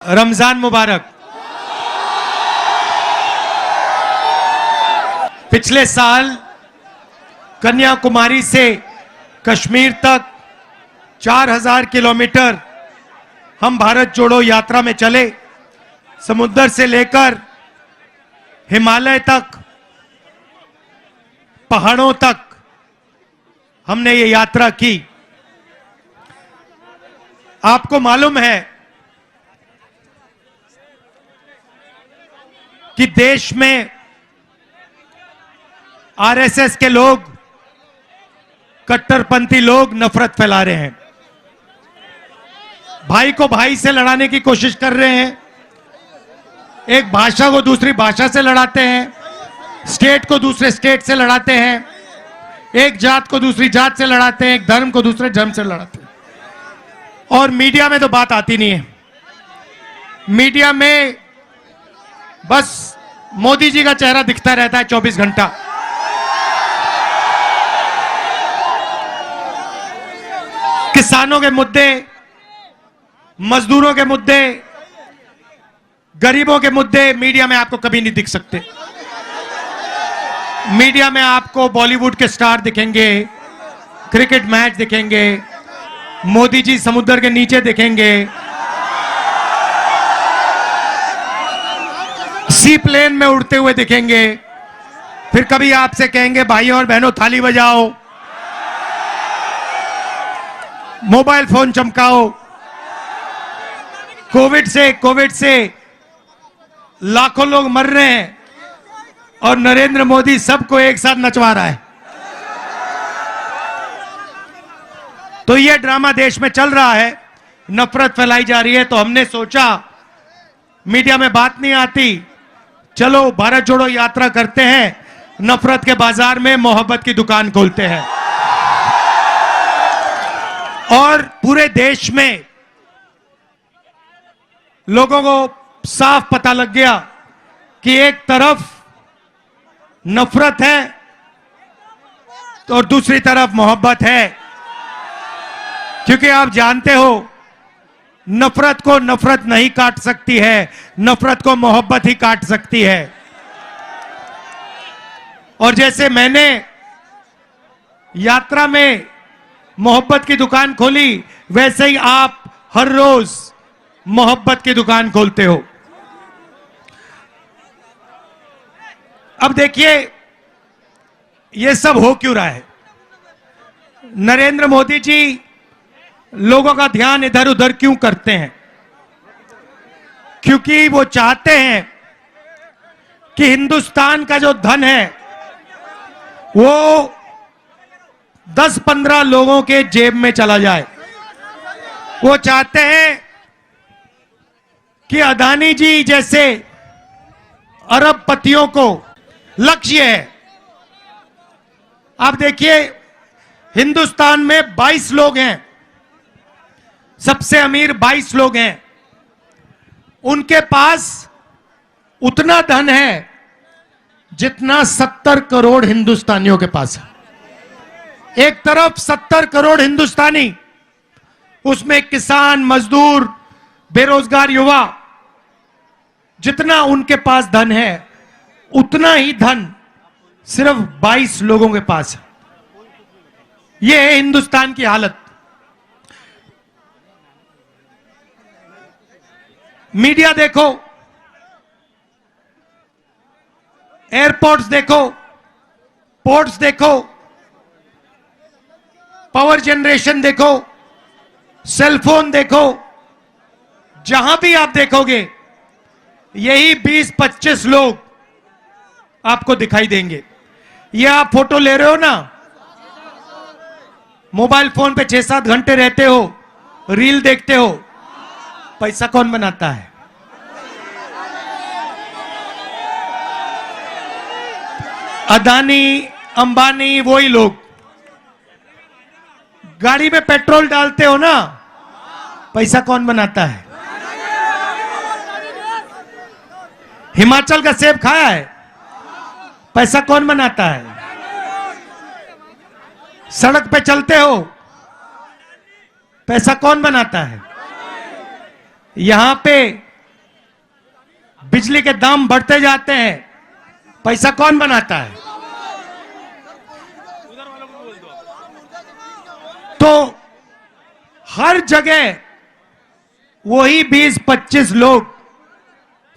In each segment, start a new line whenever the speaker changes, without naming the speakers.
रमजान मुबारक। पिछले साल कन्याकुमारी से कश्मीर तक 4000 किलोमीटर हम भारत जोड़ो यात्रा में चले। समुद्र से लेकर हिमालय तक, पहाड़ों तक हमने ये यात्रा की। आपको मालूम है कि देश में आरएसएस के लोग, कट्टरपंथी लोग नफरत फैला रहे हैं, भाई को भाई से लड़ाने की कोशिश कर रहे हैं, एक भाषा को दूसरी भाषा से लड़ाते हैं, स्टेट को दूसरे स्टेट से लड़ाते हैं, एक जात को दूसरी जात से लड़ाते हैं, एक धर्म को दूसरे धर्म से लड़ाते हैं। और मीडिया में तो बात आती नहीं है। मीडिया में बस मोदी जी का चेहरा दिखता रहता है 24 घंटा। किसानों के मुद्दे, मजदूरों के मुद्दे, गरीबों के मुद्दे मीडिया में आपको कभी नहीं दिख सकते। मीडिया में आपको बॉलीवुड के स्टार दिखेंगे, क्रिकेट मैच दिखेंगे, मोदी जी समुद्र के नीचे दिखेंगे, सी प्लेन में उड़ते हुए दिखेंगे, फिर कभी आपसे कहेंगे भाइयों और बहनों थाली बजाओ, मोबाइल फोन चमकाओ। कोविड से लाखों लोग मर रहे हैं और नरेंद्र मोदी सबको एक साथ नचवा रहा है। तो यह ड्रामा देश में चल रहा है, नफरत फैलाई जा रही है। तो हमने सोचा मीडिया में बात नहीं आती, चलो भारत जोड़ो यात्रा करते हैं, नफरत के बाजार में मोहब्बत की दुकान खोलते हैं। और पूरे देश में लोगों को साफ पता लग गया कि एक तरफ नफरत है और दूसरी तरफ मोहब्बत है। क्योंकि आप जानते हो नफरत को नफरत नहीं काट सकती है, नफरत को मोहब्बत ही काट सकती है। और जैसे मैंने यात्रा में मोहब्बत की दुकान खोली, वैसे ही आप हर रोज मोहब्बत की दुकान खोलते हो। अब देखिए ये सब हो क्यों रहा है। नरेंद्र मोदी जी लोगों का ध्यान इधर उधर क्यों करते हैं? क्योंकि वो चाहते हैं कि हिंदुस्तान का जो धन है वो 10-15 लोगों के जेब में चला जाए। वो चाहते हैं कि अदानी जी जैसे अरबपतियों को लक्ष्य है। आप देखिए हिंदुस्तान में 22 लोग हैं, सबसे अमीर 22 लोग हैं, उनके पास उतना धन है जितना 70 करोड़ हिंदुस्तानियों के पास है। एक तरफ 70 करोड़ हिंदुस्तानी, उसमें किसान, मजदूर, बेरोजगार युवा, जितना उनके पास धन है उतना ही धन सिर्फ 22 लोगों के पास है। यह है हिंदुस्तान की हालत। मीडिया देखो, एयरपोर्ट्स देखो, पोर्ट्स देखो, पावर जनरेशन देखो, सेलफोन देखो, जहां भी आप देखोगे यही 20-25 लोग आपको दिखाई देंगे। ये आप फोटो ले रहे हो ना, मोबाइल फोन पे 6-7 घंटे रहते हो, रील देखते हो, पैसा कौन बनाता है? अदानी, अंबानी, वही लोग। गाड़ी में पेट्रोल डालते हो ना, पैसा कौन बनाता है? हिमाचल का सेब खाया है, पैसा कौन बनाता है? सड़क पे चलते हो, पैसा कौन बनाता है? यहां पे बिजली के दाम बढ़ते जाते हैं, पैसा कौन बनाता है? तो हर जगह वही 20-25 लोग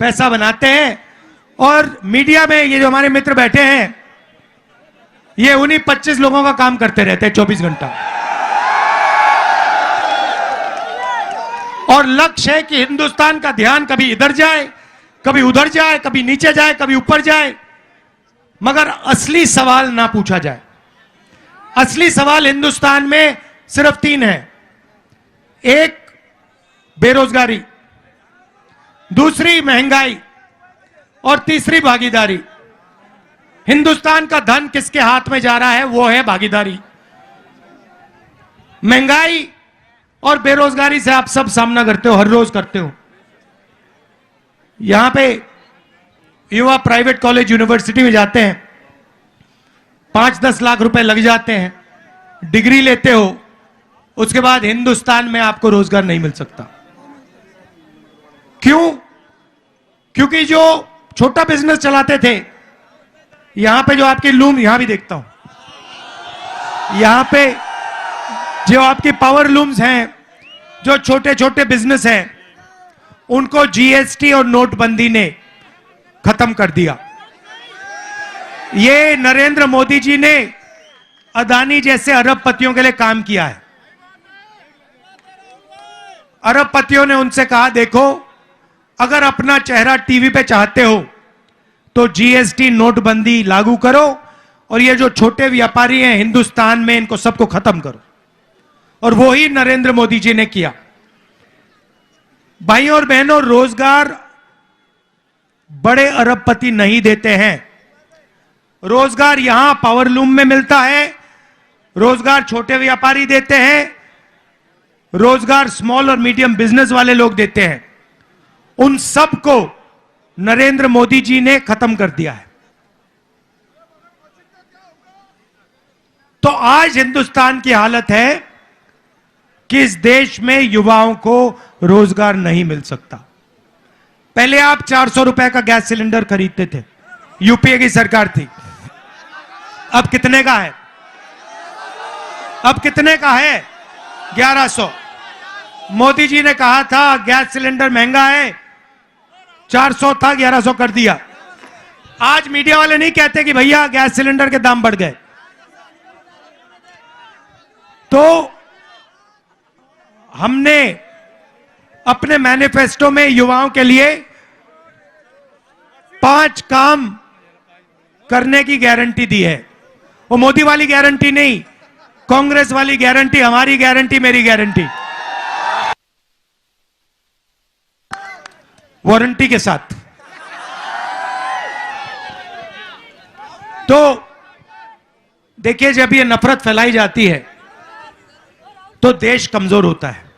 पैसा बनाते हैं, और मीडिया में ये जो हमारे मित्र बैठे हैं, ये उन्हीं 25 लोगों का काम करते रहते हैं 24 घंटा। और लक्ष्य है कि हिंदुस्तान का ध्यान कभी इधर जाए, कभी उधर जाए, कभी नीचे जाए, कभी ऊपर जाए, मगर असली सवाल ना पूछा जाए। असली सवाल हिंदुस्तान में सिर्फ 3 है। एक, बेरोजगारी, दूसरी महंगाई, और तीसरी भागीदारी। हिंदुस्तान का धन किसके हाथ में जा रहा है? वो है भागीदारी। महंगाई और बेरोजगारी से आप सब सामना करते हो, हर रोज करते हो। यहां पे युवा प्राइवेट कॉलेज यूनिवर्सिटी में जाते हैं, 5-10 लाख रुपए लग जाते हैं, डिग्री लेते हो, उसके बाद हिंदुस्तान में आपको रोजगार नहीं मिल सकता। क्यों? क्योंकि जो छोटा बिजनेस चलाते थे, यहां पे जो आपकी लूम, यहां भी देखता हूं, यहां पे जो आपकी पावर लूम्स हैं, जो छोटे छोटे बिजनेस हैं, उनको जीएसटी और नोटबंदी ने खत्म कर दिया। ये नरेंद्र मोदी जी ने अदानी जैसे अरबपतियों के लिए काम किया है। अरबपतियों ने उनसे कहा, देखो अगर अपना चेहरा टीवी पे चाहते हो तो जीएसटी नोटबंदी लागू करो, और ये जो छोटे व्यापारी हैं हिंदुस्तान में, इनको सबको खत्म करो। और वो ही नरेंद्र मोदी जी ने किया। भाइयों और बहनों, रोजगार बड़े अरबपति नहीं देते हैं। रोजगार यहां पावरलूम में मिलता है, रोजगार छोटे व्यापारी देते हैं, रोजगार स्मॉल और मीडियम बिजनेस वाले लोग देते हैं। उन सब को नरेंद्र मोदी जी ने खत्म कर दिया है। तो आज हिंदुस्तान की हालत है कि इस देश में युवाओं को रोजगार नहीं मिल सकता। पहले आप 400 रुपए का गैस सिलेंडर खरीदते थे, यूपीए की सरकार थी। अब कितने का है? अब कितने का है? 1100। मोदी जी ने कहा था गैस सिलेंडर महंगा है, 400 था, 1100 कर दिया। आज मीडिया वाले नहीं कहते कि भैया गैस सिलेंडर के दाम बढ़ गए। तो हमने अपने मैनिफेस्टो में युवाओं के लिए 5 काम करने की गारंटी दी है। वो मोदी वाली गारंटी नहीं, कांग्रेस वाली गारंटी, हमारी गारंटी, मेरी गारंटी, वारंटी के साथ। तो देखिए, जब ये नफरत फैलाई जाती है तो देश कमजोर होता है।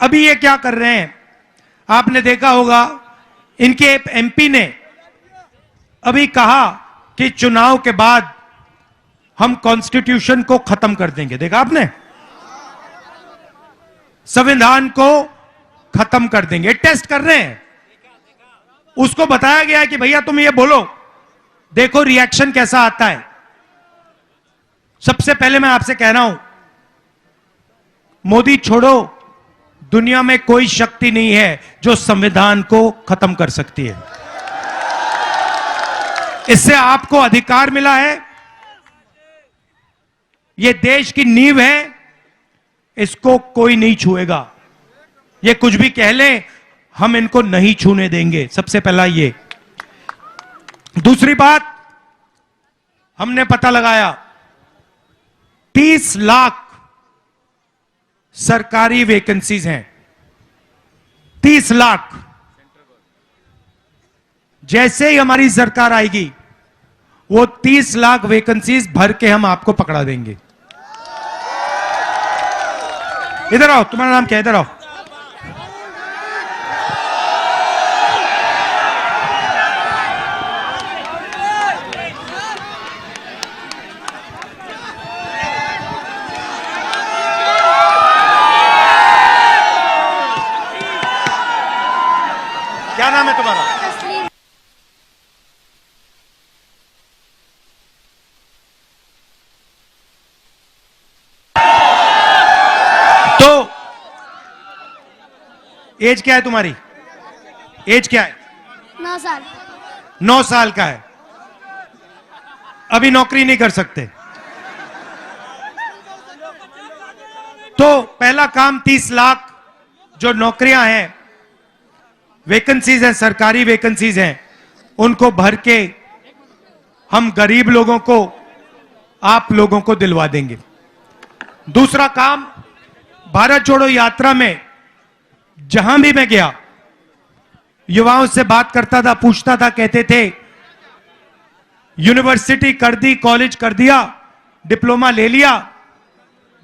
अभी ये क्या कर रहे हैं, आपने देखा होगा, इनके एमपी ने अभी कहा कि चुनाव के बाद हम कॉन्स्टिट्यूशन को खत्म कर देंगे। देखा आपने? संविधान को खत्म कर देंगे। टेस्ट कर रहे हैं। उसको बताया गया है कि भैया तुम ये बोलो, देखो रिएक्शन कैसा आता है। सबसे पहले मैं आपसे कह रहा हूं, मोदी छोड़ो, दुनिया में कोई शक्ति नहीं है जो संविधान को खत्म कर सकती है। इससे आपको अधिकार मिला है, यह देश की नींव है, इसको कोई नहीं छुएगा। ये कुछ भी कह लें, हम इनको नहीं छूने देंगे। सबसे पहला ये। दूसरी बात, हमने पता लगाया 30 लाख सरकारी वैकेंसीज हैं, 30 लाख। जैसे ही हमारी सरकार आएगी, वो 30 लाख वैकेंसीज भर के हम आपको पकड़ा देंगे। इधर आओ, तुम्हारा नाम क्या है? इधर आओ। क्या नाम है तुम्हारा? एज क्या है तुम्हारी? एज क्या है?
9 साल।
9 साल का है, अभी नौकरी नहीं कर सकते। तो पहला काम 30 लाख जो नौकरियां हैं, वैकेंसीज हैं, सरकारी वैकेंसीज हैं, उनको भर के हम गरीब लोगों को, आप लोगों को दिलवा देंगे। दूसरा काम, भारत जोड़ो यात्रा में जहां भी मैं गया, युवाओं से बात करता था, पूछता था, कहते थे यूनिवर्सिटी कर दी, कॉलेज कर दिया, डिप्लोमा ले लिया,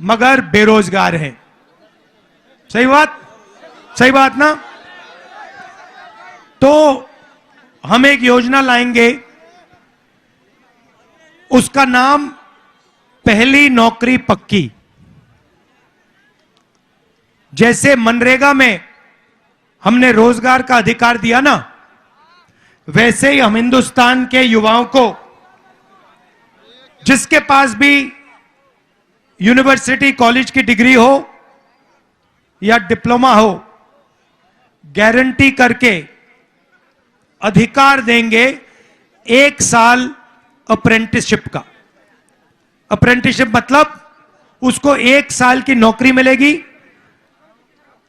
मगर बेरोजगार हैं। सही बात, सही बात ना? तो हम एक योजना लाएंगे, उसका नाम पहली नौकरी पक्की। जैसे मनरेगा में हमने रोजगार का अधिकार दिया ना, वैसे ही हम हिंदुस्तान के युवाओं को, जिसके पास भी यूनिवर्सिटी कॉलेज की डिग्री हो या डिप्लोमा हो, गारंटी करके अधिकार देंगे 1 साल अप्रेंटिसशिप का। अप्रेंटिसशिप मतलब उसको 1 साल की नौकरी मिलेगी,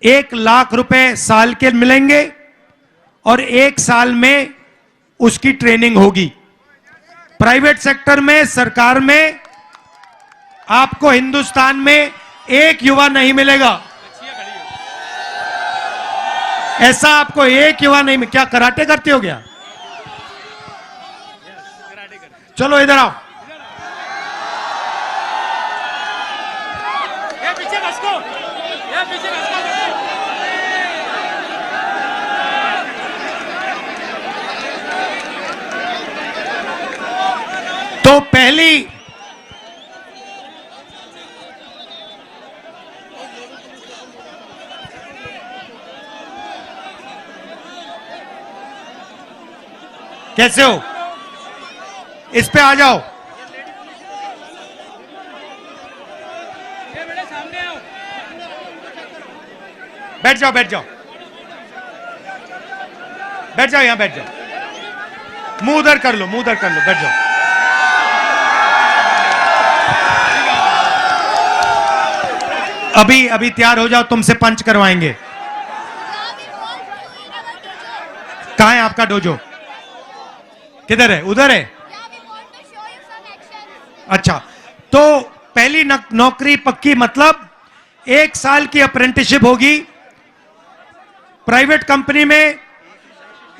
1 लाख रुपए साल के मिलेंगे और 1 साल में उसकी ट्रेनिंग होगी। प्राइवेट सेक्टर में, सरकार में आपको हिंदुस्तान में एक युवा नहीं मिलेगा, ऐसा आपको एक युवा नहीं। क्या कराटे करते हो क्या? चलो इधर आओ।
पीछे बसको, पीछे बसको।
तो पहली कैसे हो? इस पे आ जाओ।
बेटे सामने आओ।
बैठ जाओ, बैठ जाओ, बैठ जाओ, यहां बैठ जाओ। मुंह उधर कर लो, मुंह उधर कर लो, बैठ जाओ। अभी अभी तैयार हो जाओ, तुमसे पंच करवाएंगे। कहां है आपका डोजो? किधर है? उधर है। अच्छा, तो पहली नौकरी पक्की मतलब 1 साल की अप्रेंटिसशिप होगी प्राइवेट कंपनी में।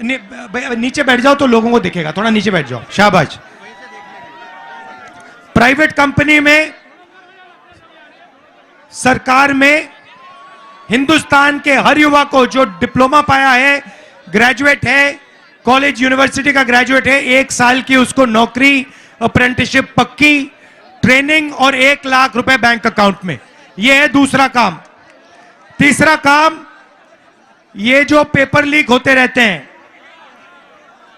नीचे बैठ जाओ तो लोगों को दिखेगा, थोड़ा नीचे बैठ जाओ, शाबाश। प्राइवेट कंपनी में, सरकार में, हिंदुस्तान के हर युवा को जो डिप्लोमा पाया है, ग्रेजुएट है, कॉलेज यूनिवर्सिटी का ग्रेजुएट है, 1 साल की उसको नौकरी, अप्रेंटिसशिप पक्की, ट्रेनिंग और 1 लाख रुपए बैंक अकाउंट में। यह है दूसरा काम। तीसरा काम, ये जो पेपर लीक होते रहते हैं,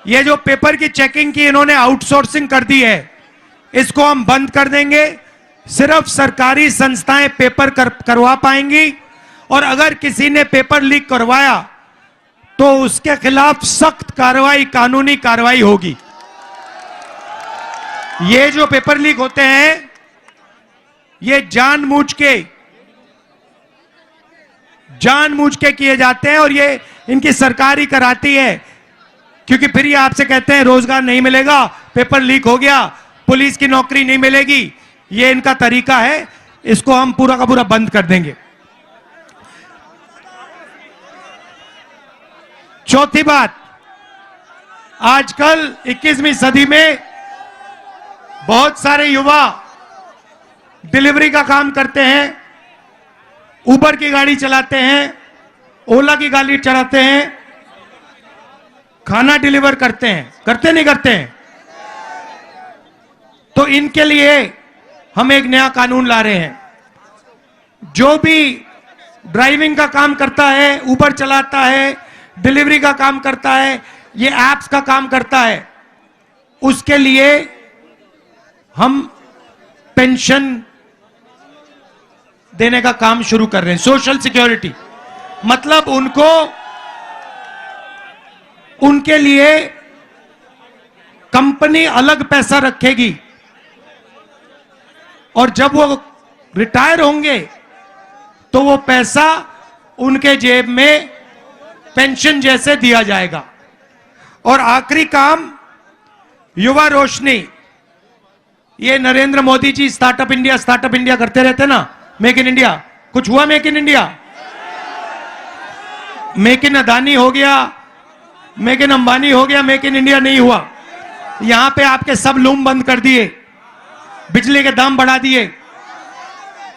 ये जो पेपर की चेकिंग की इन्होंने आउटसोर्सिंग कर दी है, इसको हम बंद कर देंगे। सिर्फ सरकारी संस्थाएं पेपर करवा पाएंगी, और अगर किसी ने पेपर लीक करवाया तो उसके खिलाफ सख्त कार्रवाई, कानूनी कार्रवाई होगी। ये जो पेपर लीक होते हैं, ये जानबूझ के किए जाते हैं, और ये इनकी सरकार ही कराती है, क्योंकि फिर ये आपसे कहते हैं रोजगार नहीं मिलेगा, पेपर लीक हो गया, पुलिस की नौकरी नहीं मिलेगी। ये इनका तरीका है, इसको हम पूरा का पूरा बंद कर देंगे। चौथी बात, आजकल 21वीं सदी में बहुत सारे युवा डिलीवरी का काम करते हैं, उबर की गाड़ी चलाते हैं, ओला की गाड़ी चलाते हैं, खाना डिलीवर करते हैं, करते नहीं करते हैं? तो इनके लिए हम एक नया कानून ला रहे हैं। जो भी ड्राइविंग का काम करता है, उबर चलाता है, डिलीवरी का काम करता है, ये एप्स का काम करता है, उसके लिए हम पेंशन देने का काम शुरू कर रहे हैं, सोशल सिक्योरिटी। मतलब उनको, उनके लिए कंपनी अलग पैसा रखेगी और जब वो रिटायर होंगे तो वो पैसा उनके जेब में पेंशन जैसे दिया जाएगा। और आखिरी काम, युवा रोशनी। ये नरेंद्र मोदी जी स्टार्टअप इंडिया करते रहते ना, मेक इन इंडिया। कुछ हुआ make in India? Make in Adani हो गया, मेक इन अंबानी हो गया, मेक इन इंडिया नहीं हुआ। यहां पे आपके सब लूम बंद कर दिए, बिजली के दाम बढ़ा दिए,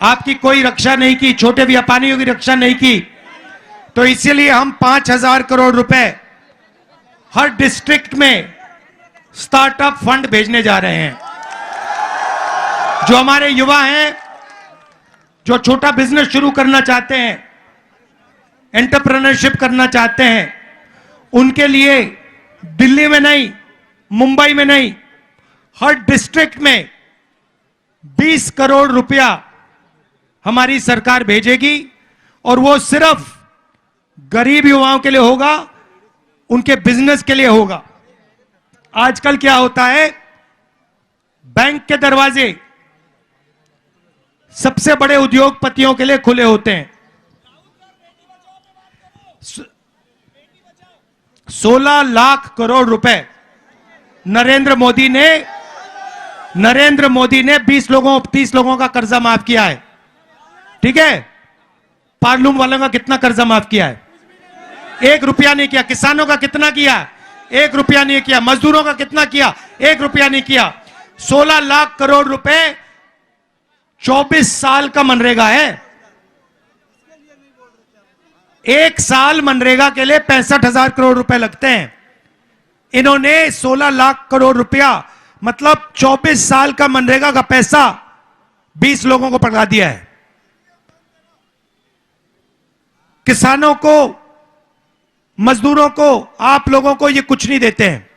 आपकी कोई रक्षा नहीं की, छोटे व्यापारियों की रक्षा नहीं की। तो इसीलिए हम 5,000 करोड़ रुपए हर डिस्ट्रिक्ट में स्टार्टअप फंड भेजने जा रहे हैं। जो हमारे युवा हैं, जो छोटा बिजनेस शुरू करना चाहते हैं, एंटरप्रेन्योरशिप करना चाहते हैं, उनके लिए दिल्ली में नहीं, मुंबई में नहीं, हर डिस्ट्रिक्ट में 20 करोड़ रुपया हमारी सरकार भेजेगी। और वो सिर्फ गरीब युवाओं के लिए होगा, उनके बिजनेस के लिए होगा। आजकल क्या होता है, बैंक के दरवाजे सबसे बड़े उद्योगपतियों के लिए खुले होते हैं। 16 लाख करोड़ रुपए नरेंद्र मोदी ने 20 लोगों 30 लोगों का कर्जा माफ किया है। ठीक है, पार्लूम वालों का कितना कर्जा माफ किया है? 1 रुपया नहीं किया। किसानों का कितना किया? 1 रुपया नहीं किया। मजदूरों का कितना किया? 1 रुपया नहीं किया। 16 लाख करोड़ रुपए 24 साल का मनरेगा है। 1 साल मनरेगा के लिए 65,000 करोड़ रुपए लगते हैं। इन्होंने 16 लाख करोड़ रुपया, मतलब 24 साल का मनरेगा का पैसा 20 लोगों को पकड़ा दिया है। किसानों को, मजदूरों को, आप लोगों को ये कुछ नहीं देते हैं।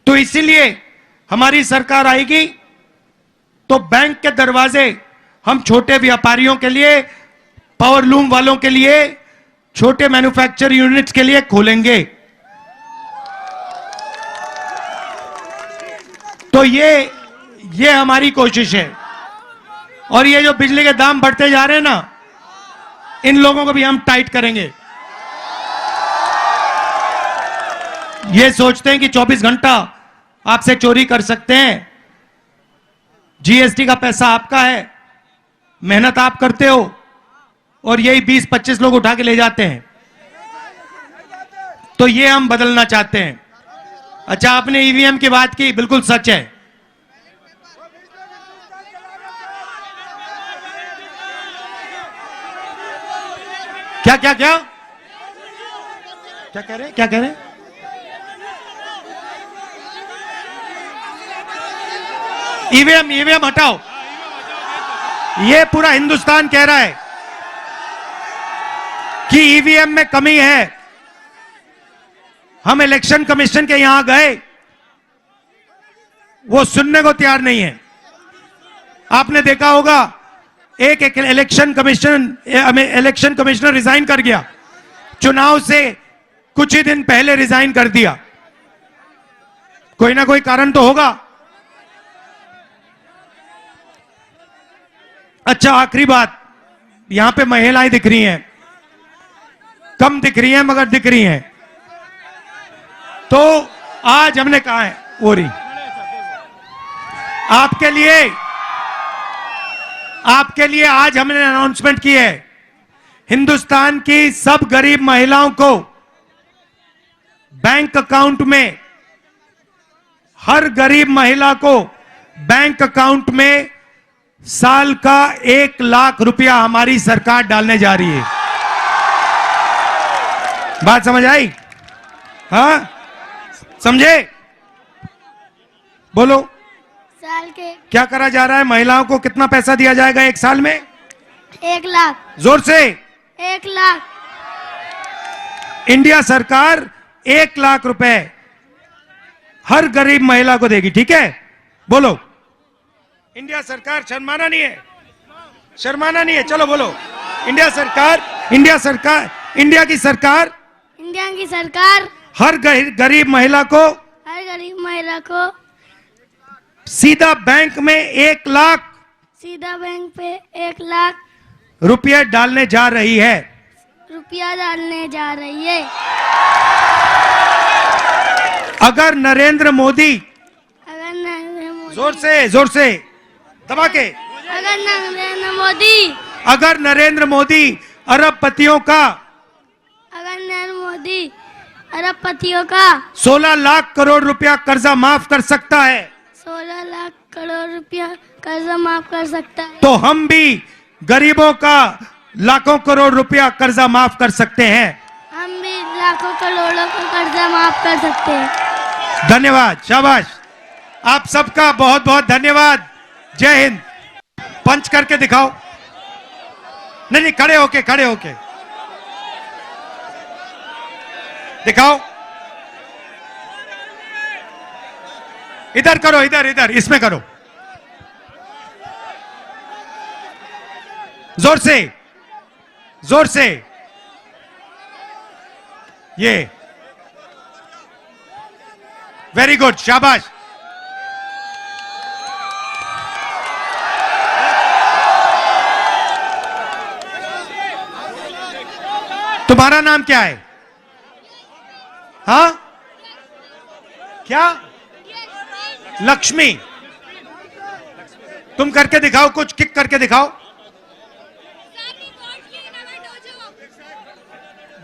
तो इसीलिए हमारी सरकार आएगी तो बैंक के दरवाजे हम छोटे व्यापारियों के लिए, पावर लूम वालों के लिए, छोटे मैन्युफैक्चर यूनिट्स के लिए खोलेंगे। तो ये हमारी कोशिश है। और ये जो बिजली के दाम बढ़ते जा रहे हैं ना, इन लोगों को भी हम टाइट करेंगे। ये सोचते हैं कि 24 घंटा आपसे चोरी कर सकते हैं। जीएसटी का पैसा आपका है, मेहनत आप करते हो, और यही 20-25 लोग उठा के ले जाते हैं। तो ये हम बदलना चाहते हैं। अच्छा, आपने ईवीएम की बात की, बिल्कुल सच है। क्या क्या क्या क्या कह रहे, क्या कह रहे? ईवीएम हटाओ। ये पूरा हिंदुस्तान कह रहा है कि ईवीएम में कमी है। हम इलेक्शन कमीशन के यहां गए, वो सुनने को तैयार नहीं है। आपने देखा होगा, एक इलेक्शन कमिश्नर रिजाइन कर गया, चुनाव से कुछ ही दिन पहले रिजाइन कर दिया। कोई ना कोई कारण तो होगा। अच्छा, आखिरी बात, यहां पे महिलाएं दिख रही हैं, कम दिख रही हैं मगर दिख रही हैं। तो आज हमने कहा है, ओरी आपके लिए आज हमने अनाउंसमेंट की है, हिंदुस्तान की सब गरीब महिलाओं को बैंक अकाउंट में, हर गरीब महिला को बैंक अकाउंट में साल का 1 लाख रुपया हमारी सरकार डालने जा रही है। बात समझ आई? हाँ, समझे? बोलो।
साल के
क्या करा जा रहा है? महिलाओं को कितना पैसा दिया जाएगा 1 साल में?
1 लाख।
जोर से।
1 लाख।
इंडिया सरकार 1 लाख रुपए हर गरीब महिला को देगी। ठीक है, बोलो। इंडिया सरकार, शर्माना नहीं है, शर्माना नहीं है, चलो बोलो। इंडिया सरकार इंडिया की सरकार हर गरीब महिला को सीधा बैंक में 1 लाख
सीधा बैंक पे 1 लाख
रुपये डालने जा रही है।
रुपया डालने जा रही है।
अगर नरेंद्र मोदी, जोर से दबा के, अगर नरेंद्र मोदी अरबपतियों का 16 लाख करोड़ रुपया कर्जा माफ कर सकता है,
16 लाख करोड़ रुपया कर्जा माफ कर सकता है,
तो हम भी गरीबों का लाखों करोड़ रुपया कर्जा माफ कर सकते हैं।
हम भी लाखों करोड़ों का कर्जा माफ कर सकते हैं।
धन्यवाद, शाबाश, आप सबका बहुत बहुत धन्यवाद। जय हिंद। पंच करके दिखाओ। नहीं, खड़े होके दिखाओ। इधर करो, इधर इसमें करो, जोर से ये, वेरी गुड, शाबाश। तुम्हारा नाम क्या है? हाँ, क्या? लक्ष्मी। तुम करके दिखाओ, कुछ किक करके दिखाओ।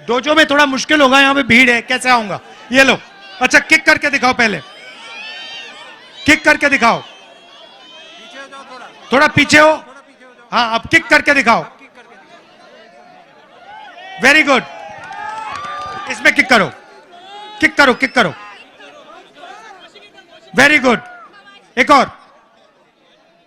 डोजो में थोड़ा मुश्किल होगा, यहां पे भीड़ है, कैसे आऊंगा? ये लो। अच्छा, किक करके दिखाओ, पहले किक करके दिखाओ। थोड़ा पीछे हो। हाँ, अब किक करके दिखाओ। Very good. इसमें किक करो, किक करो। Very good. एक और।